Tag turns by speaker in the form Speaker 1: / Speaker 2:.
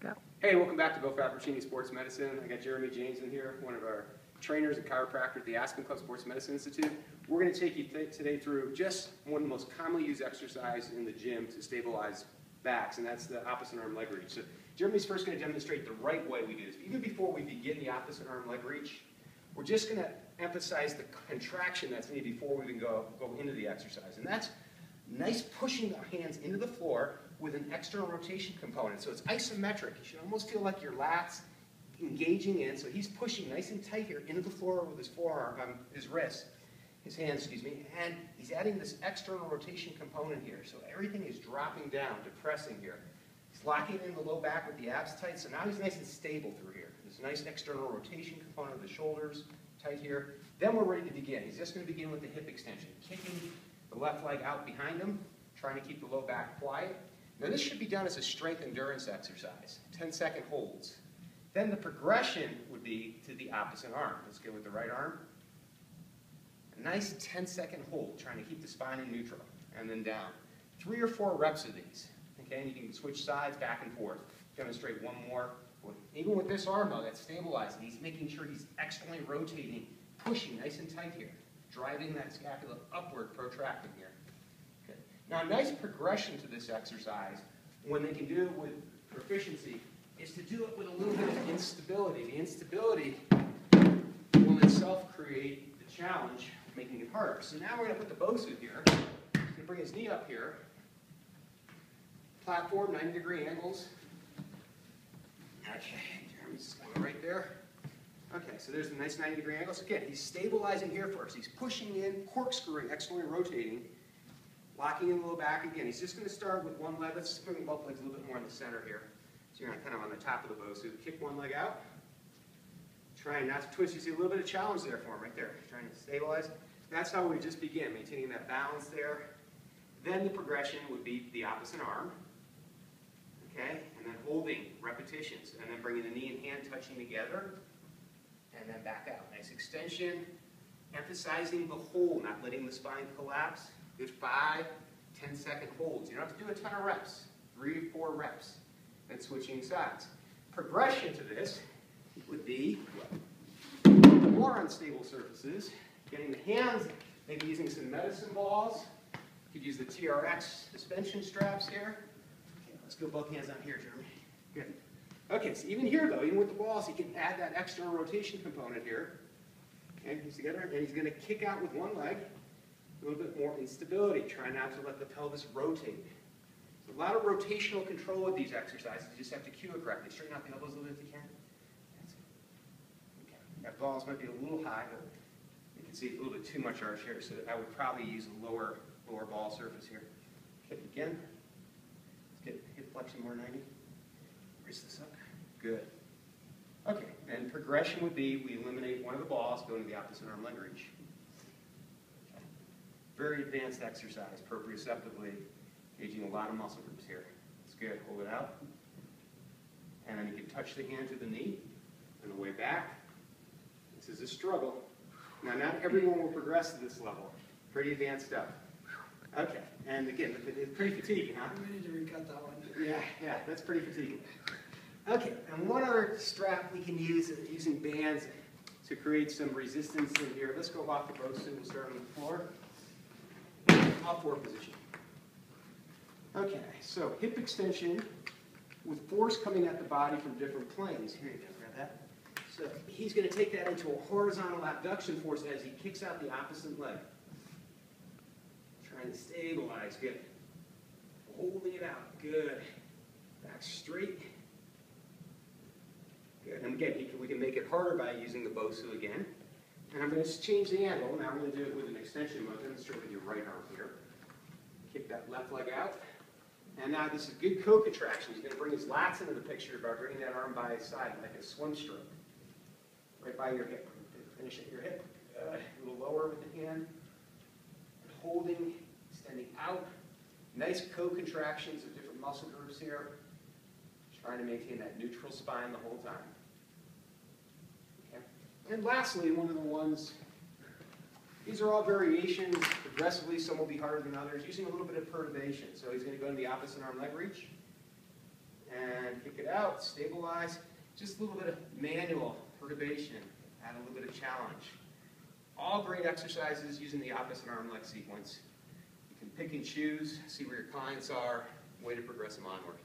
Speaker 1: Go.
Speaker 2: Hey, welcome back to Fabrocini Sports Medicine. I got Jeremy James in here, one of our trainers and chiropractor at the Aspen Club Sports Medicine Institute. We're going to take you today through just one of the most commonly used exercises in the gym to stabilize backs, and that's the opposite arm leg reach. So Jeremy's first going to demonstrate the right way we do this. Even before we begin the opposite arm leg reach, we're just going to emphasize the contraction that's needed before we even go into the exercise. And that's nice pushing the hands into the floor with an external rotation component. So it's isometric. You should almost feel like your lats engaging in. So he's pushing nice and tight here into the floor with his forearm, his wrist, his hands, excuse me, and he's adding this external rotation component here. So everything is dropping down, depressing here. He's locking in the low back with the abs tight, so now he's nice and stable through here. This nice external rotation component of the shoulders, tight here. Then we're ready to begin. He's just going to begin with the hip extension, kicking the left leg out behind him, trying to keep the low back quiet. Now this should be done as a strength endurance exercise, 10-second holds. Then the progression would be to the opposite arm. Let's go with the right arm. A nice 10-second hold, trying to keep the spine in neutral, and then down. 3 or 4 reps of these. Okay, and you can switch sides back and forth. Demonstrate one more. Even with this arm though, that's stabilizing. He's making sure he's externally rotating, pushing nice and tight here, driving that scapula upward, protracting here. Okay. Now a nice progression to this exercise, when they can do it with proficiency, is to do it with a little bit of instability. The instability will in itself create the challenge of making it harder. So now we're going to put the Bosu here. He's going to bring his knee up here. Platform, 90-degree angles. Okay, Jeremy's just going right there. Okay, so there's the nice 90-degree angles. Again, he's stabilizing here first. He's pushing in, corkscrewing, externally rotating, locking in the low back again. He's just going to start with one leg. Let's bring both legs a little bit more in the center here. So you're kind of on the top of the Bosu. Kick one leg out. Trying not to twist. You see a little bit of challenge there for him right there. Trying to stabilize. That's how we just begin, maintaining that balance there. Then the progression would be the opposite arm. Okay, and then holding repetitions, and then bringing the knee and hand touching together, and then back out. Nice extension, emphasizing the hold, not letting the spine collapse. Good 5, 10-second holds. You don't have to do a ton of reps, 3 or 4 reps, then switching sides. Progression to this would be more unstable surfaces, getting the hands, maybe using some medicine balls. You could use the TRX suspension straps here. Let's go both hands out here, Jeremy. Good. Okay, so even here though, even with the balls, he can add that external rotation component here. Okay, he's together, and he's going to kick out with one leg. A little bit more instability. Try not to let the pelvis rotate. So a lot of rotational control with these exercises. You just have to cue it correctly. Straighten out the elbows a little bit if you can. That's it. Okay. That balls might be a little high, but you can see a little bit too much arch here, so I would probably use a lower ball surface here. Kick again. Get hip flexion more 90. Raise this up. Good. Okay, and progression would be we eliminate one of the balls, go to the opposite arm leg reach. Okay. Very advanced exercise, proprioceptively, engaging a lot of muscle groups here. It's good. Hold it out. And then you can touch the hand to the knee and the way back. This is a struggle. Now, not everyone will progress to this level. Pretty advanced stuff. Okay, and again, it's pretty fatiguing, huh?
Speaker 1: We need to recut that one.
Speaker 2: Yeah, that's pretty fatiguing. Okay, and one other strap we can use is using bands to create some resistance in here. Let's go off the Bosu. We'll start on the floor. Off forward position. Okay, so hip extension with force coming at the body from different planes. Here you go, grab that. So he's going to take that into a horizontal abduction force as he kicks out the opposite leg. Trying to stabilize, good. Holding it out, good. Back straight. Good, and again, we can make it harder by using the Bosu again. And I'm going to change the angle. Now I'm going to do it with an extension mode. Demonstrate with your right arm here. Kick that left leg out. And now this is good co-contraction. He's going to bring his lats into the picture by bringing that arm by his side like a swim stroke. Right by your hip. Finish at your hip. A little lower with the hand. Holding, extending out. Nice co-contractions of different muscle groups here. Trying to maintain that neutral spine the whole time. Okay. And lastly, one of the ones, these are all variations. Progressively, some will be harder than others, using a little bit of perturbation. So he's going to go to the opposite arm leg reach and kick it out, stabilize. Just a little bit of manual perturbation, add a little bit of challenge. All great exercises using the opposite arm leg sequence. You can pick and choose, see where your clients are, way to progress them onward.